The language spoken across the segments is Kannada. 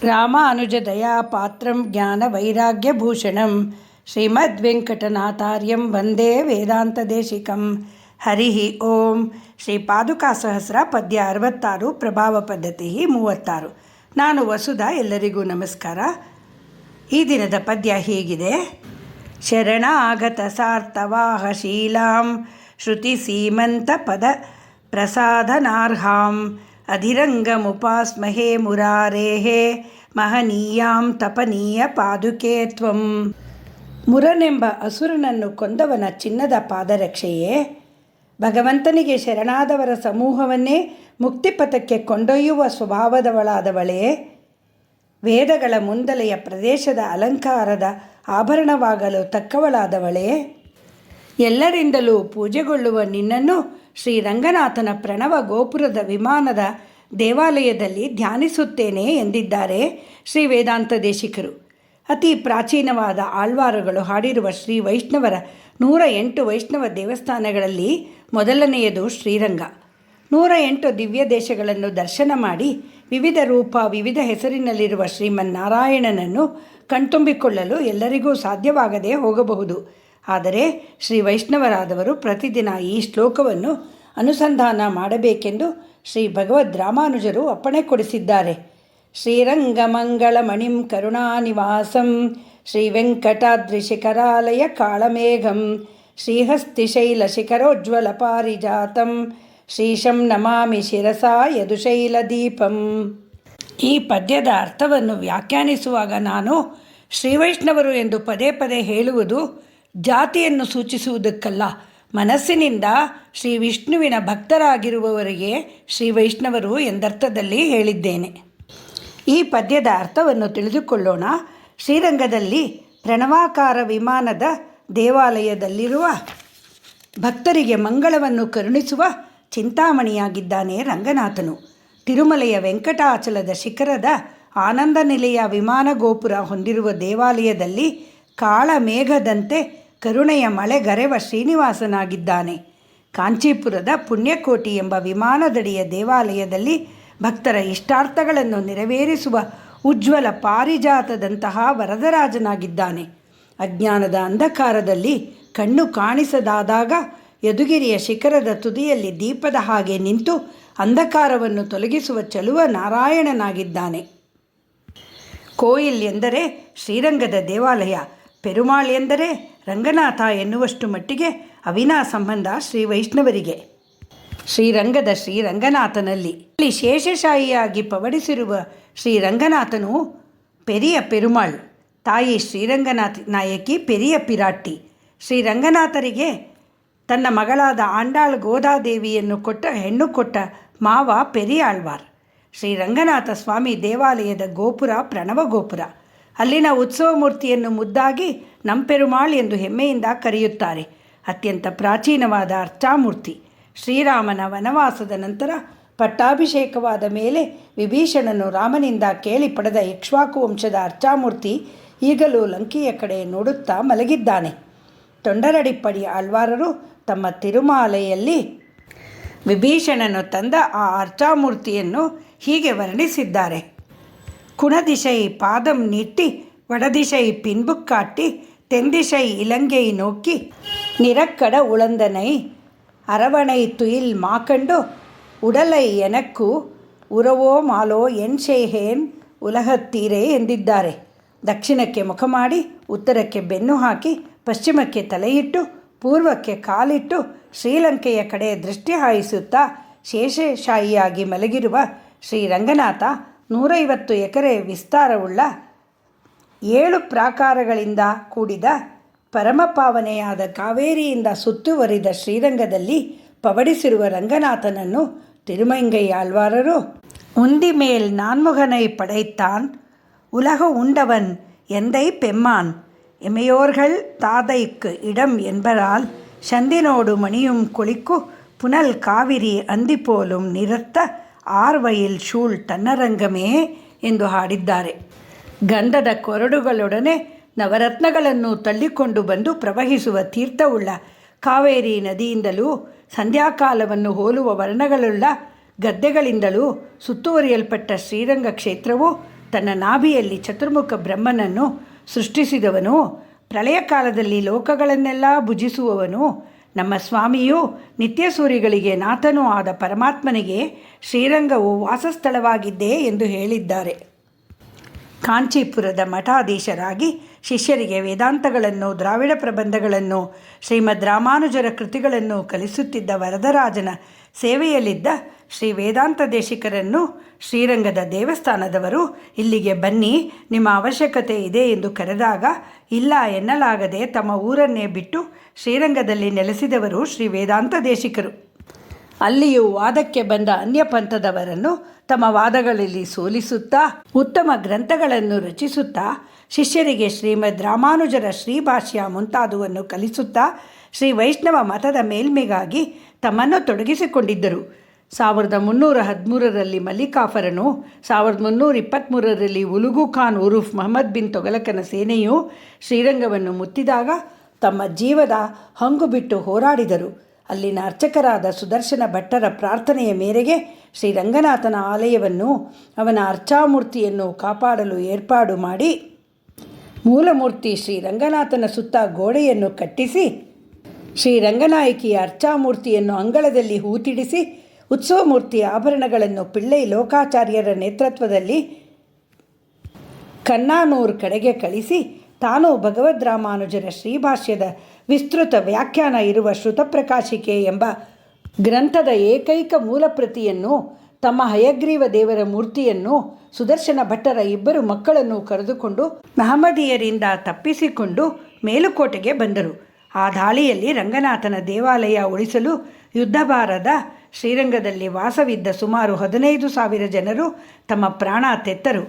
ರಾಮಾನುಜದಯಾ ಪಾತ್ರಂ ಜ್ಞಾನವೈರಾಗ್ಯಭೂಷಣಂ ಶ್ರೀಮದ್ವೆಂಕಟನಾಥಾರ್ಯಂ ವಂದೇ ವೇದಾಂತದೇಶಿಕಂ. ಹರಿ ಓಂ. ಶ್ರೀ ಪಾದುಕಾ ಸಹಸ್ರ ಪದ್ಯ 66, ಪ್ರಭಾವ ಪದ್ಧತಿ 36. ನಾನು ವಸುಧಾ. ಎಲ್ಲರಿಗೂ ನಮಸ್ಕಾರ. ಈ ದಿನದ ಪದ್ಯ ಹೀಗಿದೆ. ಶರಣಾಗತ ಸಾರ್ಥವಾಹ ಶೀಲಾಂ ಶ್ರುತಿ ಸೀಮಂತ ಪದ ಪ್ರಸಾದನಾರ್ಹಾಂ ಅಧಿರಂಗಮುಪಾಸ್ಮಹೇ ಮುರಾರೇಹೇ ಮಹನೀಯಾಂ ತಪನೀಯ ಪಾದುಕೆ ತ್ವಂ. ಮುರನೆಂಬ ಅಸುರನನ್ನು ಕೊಂದವನ ಚಿನ್ನದ ಪಾದರಕ್ಷೆಯೇ, ಭಗವಂತನಿಗೆ ಶರಣಾದವರ ಸಮೂಹವನ್ನೇ ಮುಕ್ತಿಪಥಕ್ಕೆ ಕೊಂಡೊಯ್ಯುವ ಸ್ವಭಾವದವಳಾದವಳೇ, ವೇದಗಳ ಮುಂದಲೆಯ ಪ್ರದೇಶದ ಅಲಂಕಾರದ ಆಭರಣವಾಗಲು ತಕ್ಕವಳಾದವಳೇ, ಎಲ್ಲರಿಂದಲೂ ಪೂಜೆಗೊಳ್ಳುವ ನಿನ್ನನ್ನು ಶ್ರೀರಂಗನಾಥನ ಪ್ರಣವ ಗೋಪುರದ ವಿಮಾನದ ದೇವಾಲಯದಲ್ಲಿ ಧ್ಯಾನಿಸುತ್ತೇನೆ ಎಂದಿದ್ದಾರೆ ಶ್ರೀ ವೇದಾಂತ ದೇಶಿಕರು. ಅತಿ ಪ್ರಾಚೀನವಾದ ಆಳ್ವಾರುಗಳು ಹಾಡಿರುವ ಶ್ರೀ ವೈಷ್ಣವರ 108 ವೈಷ್ಣವ ದೇವಸ್ಥಾನಗಳಲ್ಲಿ ಮೊದಲನೆಯದು ಶ್ರೀರಂಗ. 108 ದಿವ್ಯ ದೇಶಗಳನ್ನು ದರ್ಶನ ಮಾಡಿ ವಿವಿಧ ರೂಪ ವಿವಿಧ ಹೆಸರಿನಲ್ಲಿರುವ ಶ್ರೀಮನ್ನಾರಾಯಣನನ್ನು ಕಣ್ತುಂಬಿಕೊಳ್ಳಲು ಎಲ್ಲರಿಗೂ ಸಾಧ್ಯವಾಗದೇ ಹೋಗಬಹುದು. ಆದರೆ ಶ್ರೀ ವೈಷ್ಣವರಾದವರು ಪ್ರತಿದಿನ ಈ ಶ್ಲೋಕವನ್ನು ಅನುಸಂಧಾನ ಮಾಡಬೇಕೆಂದು ಶ್ರೀ ಭಗವದ್ ರಾಮಾನುಜರು ಅಪ್ಪಣೆ ಕೊಡಿಸಿದ್ದಾರೆ. ಶ್ರೀರಂಗಮಂಗಳಮಣಿಂ ಕರುಣಾನಿವಾಸಂ ಶ್ರೀ ವೆಂಕಟಾದ್ರಿಶಿಖರಾಲಯ ಕಾಳಮೇಘಂ ಶ್ರೀಹಸ್ತಿಶೈಲಶಿಖರೋಜ್ವಲ ಪಾರಿಜಾತಂ ಶ್ರೀಶಂ ನಮಾಮಿ ಶಿರಸಾ ಯದುಶೈಲದೀಪಂ. ಈ ಪದ್ಯದ ಅರ್ಥವನ್ನು ವ್ಯಾಖ್ಯಾನಿಸುವಾಗ ನಾನು ಶ್ರೀವೈಷ್ಣವರು ಎಂದು ಪದೇ ಪದೇ ಹೇಳುವುದು ಜಾತಿಯನ್ನು ಸೂಚಿಸುವುದಕ್ಕಲ್ಲ, ಮನಸ್ಸಿನಿಂದ ಶ್ರೀ ವಿಷ್ಣುವಿನ ಭಕ್ತರಾಗಿರುವವರಿಗೆ ಶ್ರೀ ವೈಷ್ಣವರು ಎಂದರ್ಥದಲ್ಲಿ ಹೇಳಿದ್ದೇನೆ. ಈ ಪದ್ಯದ ಅರ್ಥವನ್ನು ತಿಳಿದುಕೊಳ್ಳೋಣ. ಶ್ರೀರಂಗದಲ್ಲಿ ಪ್ರಣವಾಕಾರ ವಿಮಾನದ ದೇವಾಲಯದಲ್ಲಿರುವ ಭಕ್ತರಿಗೆ ಮಂಗಳವನ್ನು ಕರುಣಿಸುವ ಚಿಂತಾಮಣಿಯಾಗಿದ್ದಾನೆ ರಂಗನಾಥನು. ತಿರುಮಲೆಯ ವೆಂಕಟಾಚಲದ ಶಿಖರದ ಆನಂದ ನಿಲಯ ವಿಮಾನ ಗೋಪುರ ಹೊಂದಿರುವ ದೇವಾಲಯದಲ್ಲಿ ಕಾಳಮೇಘದಂತೆ ಕರುಣೆಯ ಮಳೆಗರೆವ ಶ್ರೀನಿವಾಸನಾಗಿದ್ದಾನೆ. ಕಾಂಚೀಪುರದ ಪುಣ್ಯಕೋಟಿ ಎಂಬ ವಿಮಾನದಡಿಯ ದೇವಾಲಯದಲ್ಲಿ ಭಕ್ತರ ಇಷ್ಟಾರ್ಥಗಳನ್ನು ನೆರವೇರಿಸುವ ಉಜ್ವಲ ಪಾರಿಜಾತದಂತಹ ವರದರಾಜನಾಗಿದ್ದಾನೆ. ಅಜ್ಞಾನದ ಅಂಧಕಾರದಲ್ಲಿ ಕಣ್ಣು ಕಾಣಿಸದಾದಾಗ ಯದುಗಿರಿಯ ಶಿಖರದ ತುದಿಯಲ್ಲಿ ದೀಪದ ಹಾಗೆ ನಿಂತು ಅಂಧಕಾರವನ್ನು ತೊಲಗಿಸುವ ಚಲುವ ನಾರಾಯಣನಾಗಿದ್ದಾನೆ. ಕೋಯಿಲ್ ಎಂದರೆ ಶ್ರೀರಂಗದ ದೇವಾಲಯ, ಪೆರುಮಾಳ್ ಎಂದರೆ ರಂಗನಾಥ ಎನ್ನುವಷ್ಟು ಮಟ್ಟಿಗೆ ಅವಿನಾ ಸಂಬಂಧ ಶ್ರೀ ವೈಷ್ಣವರಿಗೆ. ಶ್ರೀರಂಗದ ಶ್ರೀರಂಗನಾಥನಲ್ಲಿ ಇಲ್ಲಿ ಶೇಷಶಾಹಿಯಾಗಿ ಪವಡಿಸಿರುವ ಶ್ರೀರಂಗನಾಥನು ಪೆರಿಯ ಪೆರುಮಾಳ್, ತಾಯಿ ಶ್ರೀರಂಗನಾಥ ನಾಯಕಿ ಪೆರಿಯ ಪಿರಾಟ್ಟಿ. ಶ್ರೀರಂಗನಾಥರಿಗೆ ತನ್ನ ಮಗಳಾದ ಆಂಡಾಳ್ ಗೋದಾದೇವಿಯನ್ನು ಹೆಣ್ಣು ಕೊಟ್ಟ ಮಾವ ಪೆರಿಯಾಳ್ವಾರ್. ಶ್ರೀರಂಗನಾಥ ಸ್ವಾಮಿ ದೇವಾಲಯದ ಗೋಪುರ ಪ್ರಣವ ಗೋಪುರ. ಅಲ್ಲಿನ ಉತ್ಸವ ಮೂರ್ತಿಯನ್ನು ಮುದ್ದಾಗಿ ನಂಪೆರುಮಾಳ್ ಎಂದು ಹೆಮ್ಮೆಯಿಂದ ಕರೆಯುತ್ತಾರೆ. ಅತ್ಯಂತ ಪ್ರಾಚೀನವಾದ ಅರ್ಚಾಮೂರ್ತಿ. ಶ್ರೀರಾಮನ ವನವಾಸದ ನಂತರ ಪಟ್ಟಾಭಿಷೇಕವಾದ ಮೇಲೆ ವಿಭೀಷಣನು ರಾಮನಿಂದ ಕೇಳಿ ಪಡೆದ ಇಕ್ಷ್ವಾಕು ವಂಶದ ಅರ್ಚಾಮೂರ್ತಿ ಈಗಲೂ ಲಂಕೆಯ ಕಡೆ ನೋಡುತ್ತಾ ಮಲಗಿದ್ದಾನೆ. ತೊಂಡರಡಿಪ್ಪಡಿ ಆಳ್ವಾರರು ತಮ್ಮ ತಿರುಮಾಲೆಯಲ್ಲಿ ವಿಭೀಷಣನು ತಂದ ಆ ಅರ್ಚಾಮೂರ್ತಿಯನ್ನು ಹೀಗೆ ವರ್ಣಿಸಿದ್ದಾರೆ. குணதிசை பாதம் நீட்டி வடதிசை பின்புக்காட்டி தென்திசை இலங்கை நோக்கி நிறக்கட உழந்தனை அரவணை துயில் மாಕಂಡು ಉಡಲೈ ಎನಕ್ಕು ಉರವೋ ಮಾಲೋ ಎನ್ ಶೇಹೇನ್ ಉಲಹತ್ತೀರೇ ಎಂದಿದ್ದಾರೆ. ದಕ್ಷಿಣಕ್ಕೆ ಮುಖ ಮಾಡಿ ಉತ್ತರಕ್ಕೆ ಬೆನ್ನು ಹಾಕಿ ಪಶ್ಚಿಮಕ್ಕೆ ತಲೆಯಿಟ್ಟು ಪೂರ್ವಕ್ಕೆ ಕಾಲಿಟ್ಟು ಶ್ರೀಲಂಕೆಯ ಕಡೆ ದೃಷ್ಟಿ ಹಾಯಿಸುತ್ತಾ ಶೇಷಶಾಹಿಯಾಗಿ ಮಲಗಿರುವ ಶ್ರೀರಂಗನಾಥ 150 ಎಕರೆ ವಿಸ್ತಾರವುಳ್ಳ 7 ಪ್ರಾಕಾರಗಳಿಂದ ಕೂಡಿದ ಪರಮಪಾವನೆಯಾದ ಕಾವೇರಿಯಿಂದ ಸುತ್ತುವರಿದ ಶ್ರೀರಂಗದಲ್ಲಿ ಪವಡಿಸಿರುವ ರಂಗನಾಥನನ್ನು ತಿರುಮಂಗೈ ಆಳ್ವಾರರು ಉಂದಿ ಮೇಲ್ ನಾನ್ಮುಗನೈ ಪடைத்தான் உலக உண்டவன் எந்தை பெம்மான் எமையோர்கள் தாதைக்கு இடம் என்பதால் சந்தினோடு மணியும் குளிக்கு புனல் காவிரி ಅಂದಿಪೋಲುಂ ನಿರತ್ತ ಆರ್ವಯಿಲ್ ಶೂಳ್ ತನ್ನರಂಗಮೇ ಎಂದು ಹಾಡಿದ್ದಾರೆ. ಗಂಧದ ಕೊರಡುಗಳೊಡನೆ ನವರತ್ನಗಳನ್ನು ತಳ್ಳಿಕೊಂಡು ಬಂದು ಪ್ರವಹಿಸುವ ತೀರ್ಥವುಳ್ಳ ಕಾವೇರಿ ನದಿಯಿಂದಲೂ ಸಂಧ್ಯಾಕಾಲವನ್ನು ಹೋಲುವ ವರ್ಣಗಳುಳ್ಳ ಗದ್ದೆಗಳಿಂದಲೂ ಸುತ್ತುವರಿಯಲ್ಪಟ್ಟ ಶ್ರೀರಂಗ ಕ್ಷೇತ್ರವು ತನ್ನ ನಾಭಿಯಲ್ಲಿ ಚತುರ್ಮುಖ ಬ್ರಹ್ಮನನ್ನು ಸೃಷ್ಟಿಸಿದವನು, ಪ್ರಳಯ ಕಾಲದಲ್ಲಿ ಲೋಕಗಳನ್ನೆಲ್ಲ ಭುಜಿಸುವವನು, ನಮ್ಮ ಸ್ವಾಮಿಯೂ ನಿತ್ಯಸೂರಿಗಳಿಗೆ ನಾಥನೂ ಆದ ಪರಮಾತ್ಮನಿಗೆ ಶ್ರೀರಂಗವು ವಾಸಸ್ಥಳವಾಗಿದ್ದೇ ಎಂದು ಹೇಳಿದ್ದಾರೆ. ಕಾಂಚೀಪುರದ ಮಠಾಧೀಶರಾಗಿ ಶಿಷ್ಯರಿಗೆ ವೇದಾಂತಗಳನ್ನು, ದ್ರಾವಿಡ ಪ್ರಬಂಧಗಳನ್ನು, ಶ್ರೀಮದ್ ರಾಮಾನುಜರ ಕೃತಿಗಳನ್ನು ಕಲಿಸುತ್ತಿದ್ದ ವರದರಾಜನ ಸೇವೆಯಲ್ಲಿದ್ದ ಶ್ರೀ ವೇದಾಂತ ದೇಶಿಕರನ್ನು ಶ್ರೀರಂಗದ ದೇವಸ್ಥಾನದವರು ಇಲ್ಲಿಗೆ ಬನ್ನಿ, ನಿಮ್ಮ ಅವಶ್ಯಕತೆ ಇದೆ ಎಂದು ಕರೆದಾಗ ಇಲ್ಲ ಎನ್ನಲಾಗದೆ ತಮ್ಮ ಊರನ್ನೇ ಬಿಟ್ಟು ಶ್ರೀರಂಗದಲ್ಲಿ ನೆಲೆಸಿದವರು ಶ್ರೀ ವೇದಾಂತ ದೇಶಿಕರು. ಅಲ್ಲಿಯೂ ವಾದಕ್ಕೆ ಬಂದ ಅನ್ಯ ಪಂಥದವರನ್ನು ತಮ್ಮ ವಾದಗಳಲ್ಲಿ ಸೋಲಿಸುತ್ತಾ ಉತ್ತಮ ಗ್ರಂಥಗಳನ್ನು ರಚಿಸುತ್ತಾ ಶಿಷ್ಯರಿಗೆ ಶ್ರೀಮದ್ ರಾಮಾನುಜರ ಶ್ರೀಭಾಷ್ಯ ಮುಂತಾದುವನ್ನು ಕಲಿಸುತ್ತಾ ಶ್ರೀ ವೈಷ್ಣವ ಮತದ ಮೇಲ್ಮೆಗಾಗಿ ತಮ್ಮನ್ನು ತೊಡಗಿಸಿಕೊಂಡಿದ್ದರು. 1313ರಲ್ಲಿ ಮಲ್ಲಿಕಾಫರನು, 1323ರಲ್ಲಿ ಉಲುಗು ಖಾನ್ ಉರುಫ್ ಮಹಮ್ಮದ್ ಬಿನ್ ತೊಗಲಕನ ಸೇನೆಯು ಶ್ರೀರಂಗವನ್ನು ಮುತ್ತಿದಾಗ ತಮ್ಮ ಜೀವದ ಹಂಗು ಬಿಟ್ಟು ಹೋರಾಡಿದರು. ಅಲ್ಲಿನ ಅರ್ಚಕರಾದ ಸುದರ್ಶನ ಭಟ್ಟರ ಪ್ರಾರ್ಥನೆಯ ಮೇರೆಗೆ ಶ್ರೀರಂಗನಾಥನ ಆಲಯವನ್ನು, ಅವನ ಅರ್ಚಾಮೂರ್ತಿಯನ್ನು ಕಾಪಾಡಲು ಏರ್ಪಾಡು ಮಾಡಿ ಮೂಲಮೂರ್ತಿ ಶ್ರೀರಂಗನಾಥನ ಸುತ್ತ ಗೋಡೆಯನ್ನು ಕಟ್ಟಿಸಿ ಶ್ರೀರಂಗನಾಯಕಿಯ ಅರ್ಚಾಮೂರ್ತಿಯನ್ನು ಅಂಗಳದಲ್ಲಿ ಹೂತಿಡಿಸಿ ಉತ್ಸವ ಮೂರ್ತಿಯ ಆಭರಣಗಳನ್ನು ಪಿಳ್ಳೈ ಲೋಕಾಚಾರ್ಯರ ನೇತೃತ್ವದಲ್ಲಿ ಕನ್ನಾನೂರು ಕಡೆಗೆ ಕಳಿಸಿ ತಾನು ಭಗವದ್ ರಾಮಾನುಜರ ಶ್ರೀಭಾಷ್ಯದ ವಿಸ್ತೃತ ವ್ಯಾಖ್ಯಾನ ಇರುವ ಶ್ರುತಪ್ರಕಾಶಿಕೆ ಎಂಬ ಗ್ರಂಥದ ಏಕೈಕ ಮೂಲಪ್ರತಿಯನ್ನು, ತಮ್ಮ ಹಯಗ್ರೀವ ದೇವರ ಮೂರ್ತಿಯನ್ನು, ಸುದರ್ಶನ ಭಟ್ಟರ 2 ಮಕ್ಕಳನ್ನು ಕರೆದುಕೊಂಡು ಮಹಮ್ಮದೀಯರಿಂದ ತಪ್ಪಿಸಿಕೊಂಡು ಮೇಲುಕೋಟೆಗೆ ಬಂದರು. ಆ ದಾಳಿಯಲ್ಲಿ ರಂಗನಾಥನ ದೇವಾಲಯ ಉಳಿಸಲು ಯುದ್ಧ ಬಾರದ ಶ್ರೀರಂಗದಲ್ಲಿ ವಾಸವಿದ್ದ ಸುಮಾರು 15,000 ಜನರು ತಮ್ಮ ಪ್ರಾಣ ತೆತ್ತರು.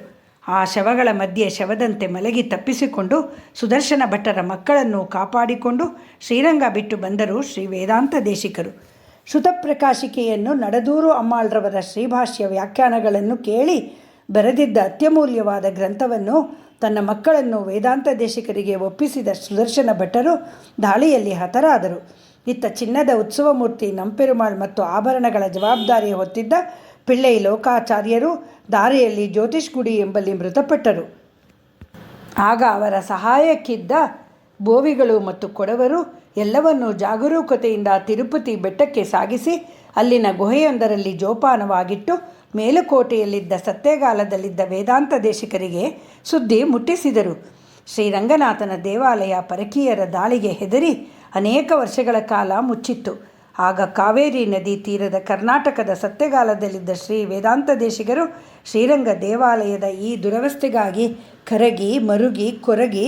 ಆ ಶವಗಳ ಮಧ್ಯೆ ಶವದಂತೆ ಮಲಗಿ ತಪ್ಪಿಸಿಕೊಂಡು ಸುದರ್ಶನ ಭಟ್ಟರ ಮಕ್ಕಳನ್ನು ಕಾಪಾಡಿಕೊಂಡು ಶ್ರೀರಂಗ ಬಿಟ್ಟು ಬಂದರು ಶ್ರೀ ವೇದಾಂತ ದೇಶಿಕರು. ಶ್ರುತಪ್ರಕಾಶಿಕೆಯನ್ನು ನಡದೂರು ಅಮ್ಮಾಳ್ರವರ ಶ್ರೀಭಾಷ್ಯ ವ್ಯಾಖ್ಯಾನಗಳನ್ನು ಕೇಳಿ ಬರೆದಿದ್ದ ಅತ್ಯಮೂಲ್ಯವಾದ ಗ್ರಂಥವನ್ನು ತನ್ನ ಮಕ್ಕಳನ್ನು ವೇದಾಂತ ದೇಶಿಕರಿಗೆ ಒಪ್ಪಿಸಿದ ಸುದರ್ಶನ ಭಟ್ಟರು ದಾಳಿಯಲ್ಲಿ ಹತರಾದರು. ಇತ್ತ ಚಿನ್ನದ ಉತ್ಸವ ಮೂರ್ತಿ ನಂಪೆರುಮಾಳ್ ಮತ್ತು ಆಭರಣಗಳ ಜವಾಬ್ದಾರಿ ಹೊತ್ತಿದ್ದ ಪಿಳ್ಳೈ ಲೋಕಾಚಾರ್ಯರು ದಾರಿಯಲ್ಲಿ ಜ್ಯೋತಿಷ್ ಗುಡಿ ಎಂಬಲ್ಲಿ ಮೃತಪಟ್ಟರು. ಆಗ ಅವರ ಸಹಾಯಕ್ಕಿದ್ದ ಬೋವಿಗಳು ಮತ್ತು ಕೊಡವರು ಎಲ್ಲವನ್ನೂ ಜಾಗರೂಕತೆಯಿಂದ ತಿರುಪತಿ ಬೆಟ್ಟಕ್ಕೆ ಸಾಗಿಸಿ ಅಲ್ಲಿನ ಗುಹೆಯೊಂದರಲ್ಲಿ ಜೋಪಾನವಾಗಿಟ್ಟು ಮೇಲುಕೋಟೆಯಲ್ಲಿದ್ದ ಸತ್ಯಗಾಲದಲ್ಲಿದ್ದ ವೇದಾಂತ ದೇಶಿಕರಿಗೆ ಸುದ್ದಿ ಮುಟ್ಟಿಸಿದರು. ಶ್ರೀರಂಗನಾಥನ ದೇವಾಲಯ ಪರಕೀಯರ ದಾಳಿಗೆ ಹೆದರಿ ಅನೇಕ ವರ್ಷಗಳ ಕಾಲ ಮುಚ್ಚಿತ್ತು. ಆಗ ಕಾವೇರಿ ನದಿ ತೀರದ ಕರ್ನಾಟಕದ ಸತ್ಯಗಾಲದಲ್ಲಿದ್ದ ಶ್ರೀ ವೇದಾಂತ ದೇಶಿಗರು ಶ್ರೀರಂಗ ದೇವಾಲಯದ ಈ ದುರವಸ್ಥೆಗಾಗಿ ಕರಗಿ ಮರುಗಿ ಕೊರಗಿ,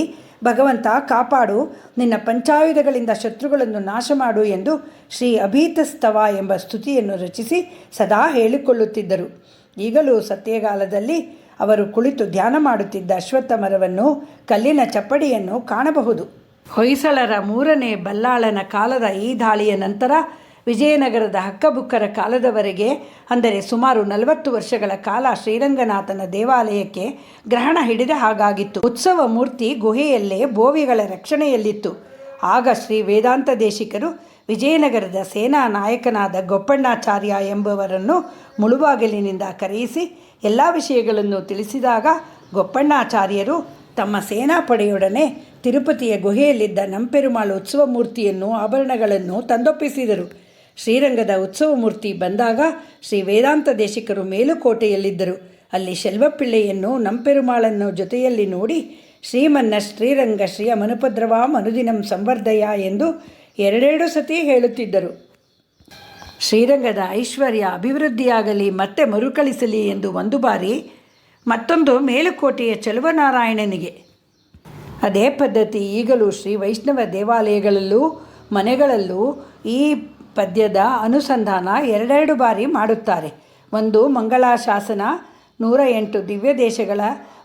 ಭಗವಂತ ಕಾಪಾಡು, ನಿನ್ನ ಪಂಚಾಯುಧಗಳಿಂದ ಶತ್ರುಗಳನ್ನು ನಾಶ ಮಾಡು ಎಂದು ಶ್ರೀ ಅಭೀತಸ್ತವ ಎಂಬ ಸ್ತುತಿಯನ್ನು ರಚಿಸಿ ಸದಾ ಹೇಳಿಕೊಳ್ಳುತ್ತಿದ್ದರು. ಈಗಲೂ ಸತ್ಯಗಾಲದಲ್ಲಿ ಅವರು ಕುಳಿತು ಧ್ಯಾನ ಮಾಡುತ್ತಿದ್ದ ಅಶ್ವತ್ಥ ಮರವನ್ನು, ಕಲ್ಲಿನ ಚಪ್ಪಡಿಯನ್ನು ಕಾಣಬಹುದು. ಹೊಯ್ಸಳರ 3ನೇ ಬಲ್ಲಾಳನ ಕಾಲದ ಈ ದಾಳಿಯ ನಂತರ ವಿಜಯನಗರದ ಹಕ್ಕಬುಕ್ಕರ ಕಾಲದವರೆಗೆ, ಅಂದರೆ ಸುಮಾರು 40 ವರ್ಷಗಳ ಕಾಲ ಶ್ರೀರಂಗನಾಥನ ದೇವಾಲಯಕ್ಕೆ ಗ್ರಹಣ ಹಿಡಿದ ಹಾಗಾಗಿತ್ತು. ಉತ್ಸವ ಮೂರ್ತಿ ಗುಹೆಯಲ್ಲೇ ಬೋವಿಗಳ ರಕ್ಷಣೆಯಲ್ಲಿತ್ತು. ಆಗ ಶ್ರೀ ವೇದಾಂತ ದೇಶಿಕರು ವಿಜಯನಗರದ ಸೇನಾ ನಾಯಕನಾದ ಗೊಪ್ಪಣ್ಣಾಚಾರ್ಯ ಎಂಬುವರನ್ನು ಮುಳುಬಾಗಿಲಿನಿಂದ ಕರೆಯಿಸಿ ಎಲ್ಲ ವಿಷಯಗಳನ್ನು ತಿಳಿಸಿದಾಗ ಗೊಪ್ಪಣ್ಣಾಚಾರ್ಯರು ತಮ್ಮ ಸೇನಾಪಡೆಯೊಡನೆ ತಿರುಪತಿಯ ಗುಹೆಯಲ್ಲಿದ್ದ ನಂಪೆರುಮಾಳ್ ಉತ್ಸವ ಮೂರ್ತಿಯನ್ನು, ಆಭರಣಗಳನ್ನು ತಂದೊಪ್ಪಿಸಿದರು. ಶ್ರೀರಂಗದ ಉತ್ಸವ ಮೂರ್ತಿ ಬಂದಾಗ ಶ್ರೀ ವೇದಾಂತ ದೇಶಿಕರು ಮೇಲುಕೋಟೆಯಲ್ಲಿದ್ದರು. ಅಲ್ಲಿ ಶೆಲ್ವಪಿಳ್ಳೆಯನ್ನು, ನಂಪೆರುಮಾಳನ್ನು ಜೊತೆಯಲ್ಲಿ ನೋಡಿ ಶ್ರೀಮನ್ನ ಶ್ರೀರಂಗ ಶ್ರೀಯ ಮನುಪದ್ರವಾಂ ಅನುದಿನಂ ಸಂವರ್ಧಯ ಎಂದು 2 ಸತಿ ಹೇಳುತ್ತಿದ್ದರು. ಶ್ರೀರಂಗದ ಐಶ್ವರ್ಯ ಅಭಿವೃದ್ಧಿಯಾಗಲಿ, ಮತ್ತೆ ಮರುಕಳಿಸಲಿ ಎಂದು 1 ಬಾರಿ, ಮತ್ತೊಂದು ಮೇಲುಕೋಟೆಯ ಚಲುವನಾರಾಯಣನಿಗೆ. ಅದೇ ಪದ್ಧತಿ ಈಗಲೂ ಶ್ರೀ ವೈಷ್ಣವ ದೇವಾಲಯಗಳಲ್ಲೂ ಮನೆಗಳಲ್ಲೂ ಈ ಪದ್ಯದ ಅನುಸಂಧಾನ 2 ಬಾರಿ ಮಾಡುತ್ತಾರೆ. ಒಂದು ಮಂಗಳಾಶಾಸನ, 108 ದಿವ್ಯ ದೇಶಗಳ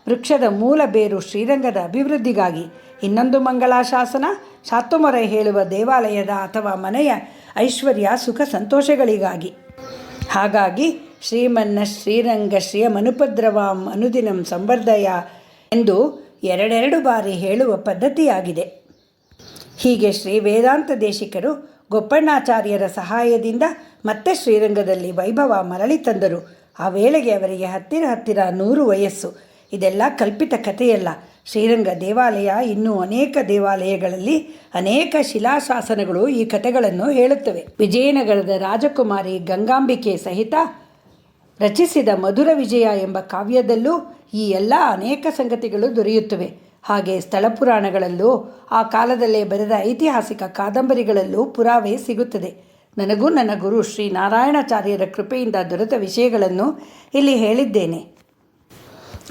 ವೃಕ್ಷದ ಮೂಲ ಬೇರು ಶ್ರೀರಂಗದ ಅಭಿವೃದ್ಧಿಗಾಗಿ. ಇನ್ನೊಂದು ಮಂಗಳಾಶಾಸನ, ಶಾತ್ತುಮೊರೆ ಹೇಳುವ ದೇವಾಲಯದ ಅಥವಾ ಮನೆಯ ಐಶ್ವರ್ಯ ಸುಖ ಸಂತೋಷಗಳಿಗಾಗಿ. ಹಾಗಾಗಿ ಶ್ರೀಮನ್ನ ಶ್ರೀರಂಗ ಶ್ರೀಯ ಮನುಪದ್ರವಾಂ ಅನುದಿನಂ ಸಂವರ್ಧಯ ಎಂದು 2 ಬಾರಿ ಹೇಳುವ ಪದ್ಧತಿಯಾಗಿದೆ. ಹೀಗೆ ಶ್ರೀ ವೇದಾಂತ ದೇಶಿಕರು ಗೊಪ್ಪಣ್ಣಾಚಾರ್ಯರ ಸಹಾಯದಿಂದ ಮತ್ತೆ ಶ್ರೀರಂಗದಲ್ಲಿ ವೈಭವ ಮರಳಿ ತಂದರು. ಆ ವೇಳೆಗೆ ಅವರಿಗೆ ಹತ್ತಿರ 100 ವಯಸ್ಸು. ಇದೆಲ್ಲ ಕಲ್ಪಿತ ಕಥೆಯಲ್ಲ. ಶ್ರೀರಂಗ ದೇವಾಲಯ ಇನ್ನೂ ಅನೇಕ ದೇವಾಲಯಗಳಲ್ಲಿ ಅನೇಕ ಶಿಲಾಶಾಸನಗಳು ಈ ಕಥೆಗಳನ್ನು ಹೇಳುತ್ತವೆ. ವಿಜಯನಗರದ ರಾಜಕುಮಾರಿ ಗಂಗಾಂಬಿಕೆ ಸಹಿತ ರಚಿಸಿದ ಮಧುರ ವಿಜಯ ಎಂಬ ಕಾವ್ಯದಲ್ಲೂ ಈ ಎಲ್ಲ ಅನೇಕ ಸಂಗತಿಗಳು ದೊರೆಯುತ್ತವೆ. ಹಾಗೆ ಸ್ಥಳ ಪುರಾಣಗಳಲ್ಲೂ ಆ ಕಾಲದಲ್ಲೇ ಬರೆದ ಐತಿಹಾಸಿಕ ಕಾದಂಬರಿಗಳಲ್ಲೂ ಪುರಾವೆ ಸಿಗುತ್ತದೆ. ನನಗೂ ನನ್ನ ಗುರು ಶ್ರೀ ನಾರಾಯಣಾಚಾರ್ಯರ ಕೃಪೆಯಿಂದ ದೊರೆತ ವಿಷಯಗಳನ್ನು ಇಲ್ಲಿ ಹೇಳಿದ್ದೇನೆ.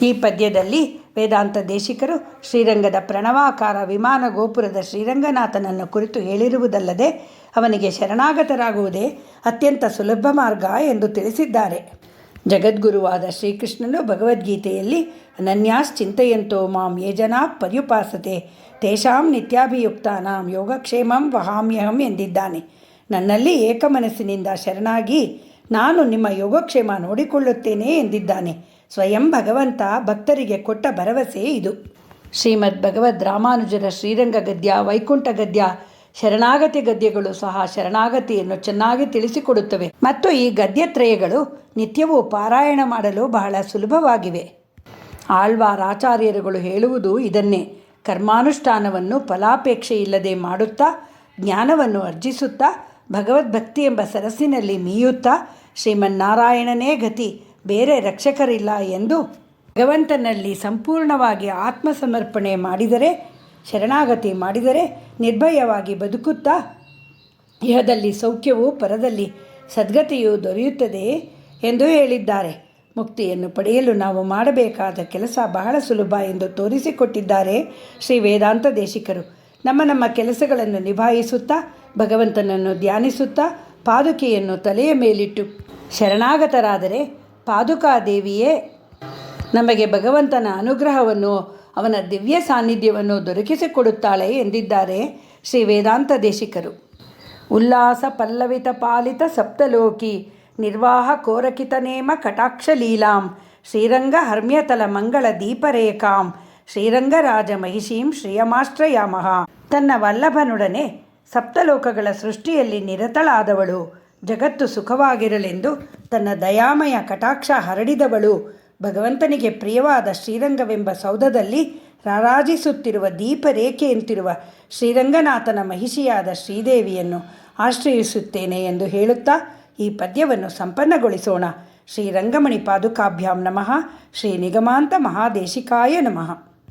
ಈ ಪದ್ಯದಲ್ಲಿ ವೇದಾಂತ ದೇಶಿಕರು ಶ್ರೀರಂಗದ ಪ್ರಣವಾಕಾರ ವಿಮಾನ ಗೋಪುರದ ಶ್ರೀರಂಗನಾಥನನ್ನು ಕುರಿತು ಹೇಳಿರುವುದಲ್ಲದೆ ಅವನಿಗೆ ಶರಣಾಗತರಾಗುವುದೇ ಅತ್ಯಂತ ಸುಲಭ ಮಾರ್ಗ ಎಂದು ತಿಳಿಸಿದ್ದಾರೆ. ಜಗದ್ಗುರುವಾದ ಶ್ರೀಕೃಷ್ಣನು ಭಗವದ್ಗೀತೆಯಲ್ಲಿ ಅನನ್ಯಾಶ್ಚಿಂತೆಯಂತೋ ಮಾಂ ಯೇ ಜನಾ ಪರ್ಯುಪಾಸತೆ ತೇಷಾಂ ನಿತ್ಯಾಭಿಯುಕ್ತಾನಾಂ ಯೋಗಕ್ಷೇಮಂ ವಹಾಮ್ಯಹಂ ಎಂದಿದ್ದಾನೆ. ನನ್ನಲ್ಲಿ ಏಕಮನಸ್ಸಿನಿಂದ ಶರಣಾಗಿ ನಾನು ನಿಮ್ಮ ಯೋಗಕ್ಷೇಮ ನೋಡಿಕೊಳ್ಳುತ್ತೇನೆ ಎಂದಿದ್ದಾನೆ. ಸ್ವಯಂ ಭಗವಂತ ಭಕ್ತರಿಗೆ ಕೊಟ್ಟ ಭರವಸೆ ಇದು. ಶ್ರೀಮದ್ ಭಗವದ್ ರಾಮಾನುಜರ ಶ್ರೀರಂಗ ಗದ್ಯ, ವೈಕುಂಠ ಗದ್ಯ, ಶರಣಾಗತಿ ಗದ್ಯಗಳು ಸಹ ಶರಣಾಗತಿಯನ್ನು ಚೆನ್ನಾಗಿ ತಿಳಿಸಿಕೊಡುತ್ತವೆ ಮತ್ತು ಈ ಗದ್ಯತ್ರಯಗಳು ನಿತ್ಯವೂ ಪಾರಾಯಣ ಮಾಡಲು ಬಹಳ ಸುಲಭವಾಗಿವೆ. ಆಳ್ವಾರ್ ಆಚಾರ್ಯರುಗಳು ಹೇಳುವುದು ಇದನ್ನೇ. ಕರ್ಮಾನುಷ್ಠಾನವನ್ನು ಫಲಾಪೇಕ್ಷೆಯಿಲ್ಲದೆ ಮಾಡುತ್ತಾ, ಜ್ಞಾನವನ್ನು ಅರ್ಜಿಸುತ್ತಾ, ಭಗವದ್ಭಕ್ತಿ ಎಂಬ ಸರಸ್ಸಿನಲ್ಲಿ ಮೀಯುತ್ತಾ, ಶ್ರೀಮನ್ನಾರಾಯಣನೇ ಗತಿ, ಬೇರೆ ರಕ್ಷಕರಿಲ್ಲ ಎಂದು ಭಗವಂತನಲ್ಲಿ ಸಂಪೂರ್ಣವಾಗಿ ಆತ್ಮಸಮರ್ಪಣೆ ಮಾಡಿದರೆ, ಶರಣಾಗತಿ ಮಾಡಿದರೆ ನಿರ್ಭಯವಾಗಿ ಬದುಕುತ್ತಾ ಇಹದಲ್ಲಿ ಸೌಖ್ಯವೂ ಪರದಲ್ಲಿ ಸದ್ಗತಿಯೂ ದೊರೆಯುತ್ತದೆ ಎಂದು ಹೇಳಿದ್ದಾರೆ. ಮುಕ್ತಿಯನ್ನು ಪಡೆಯಲು ನಾವು ಮಾಡಬೇಕಾದ ಕೆಲಸ ಬಹಳ ಸುಲಭ ಎಂದು ತೋರಿಸಿಕೊಟ್ಟಿದ್ದಾರೆ ಶ್ರೀ ವೇದಾಂತ ದೇಶಿಕರು. ನಮ್ಮ ಕೆಲಸಗಳನ್ನು ನಿಭಾಯಿಸುತ್ತಾ, ಭಗವಂತನನ್ನು ಧ್ಯಾನಿಸುತ್ತಾ, ಪಾದುಕೆಯನ್ನು ತಲೆಯ ಮೇಲಿಟ್ಟು ಶರಣಾಗತರಾದರೆ ಪಾದುಕಾದೇವಿಯೇ ನಮಗೆ ಭಗವಂತನ ಅನುಗ್ರಹವನ್ನು, ಅವನ ದಿವ್ಯ ಸಾನ್ನಿಧ್ಯವನ್ನು ದೊರಕಿಸಿಕೊಡುತ್ತಾಳೆ ಎಂದಿದ್ದಾರೆ ಶ್ರೀ ವೇದಾಂತ ದೇಶಿಕರು. ಉಲ್ಲಾಸ ಪಲ್ಲವಿತ ಪಾಲಿತ ಸಪ್ತಲೋಕಿ ನಿರ್ವಾಹ ಕೋರಕಿತ ನೇಮ ಕಟಾಕ್ಷ ಲೀಲಾಂ ಶ್ರೀರಂಗ ಹರ್ಮ್ಯತಲ ಮಂಗಳ ದೀಪರೇಖಾಂ ಶ್ರೀರಂಗರಾಜ ಮಹಿಷೀಂ ಶ್ರಿಯಮಾಶ್ರಯಾಮಃ. ತನ್ನ ವಲ್ಲಭನೊಡನೆ ಸಪ್ತಲೋಕಗಳ ಸೃಷ್ಟಿಯಲ್ಲಿ ನಿರತಳಾದವಳು, ಜಗತ್ತು ಸುಖವಾಗಿರಲೆಂದು ತನ್ನ ದಯಾಮಯ ಕಟಾಕ್ಷ ಹರಡಿದವಳು, ಭಗವಂತನಿಗೆ ಪ್ರಿಯವಾದ ಶ್ರೀರಂಗವೆಂಬ ಸೌಧದಲ್ಲಿ ರಾರಾಜಿಸುತ್ತಿರುವ ದೀಪರೇಖೆಯಂತಿರುವ ಶ್ರೀರಂಗನಾಥನ ಮಹಿಷಿಯಾದ ಶ್ರೀದೇವಿಯನ್ನು ಆಶ್ರಯಿಸುತ್ತೇನೆ ಎಂದು ಹೇಳುತ್ತಾ ಈ ಪದ್ಯವನ್ನು ಸಂಪನ್ನಗೊಳಿಸೋಣ. ಶ್ರೀರಂಗಮಣಿ ಪಾದುಕಾಭ್ಯಾಂ ನಮಃ. ಶ್ರೀ ನಿಗಮಾಂತ ಮಹಾದೇಶಿಕಾಯ ನಮಃ.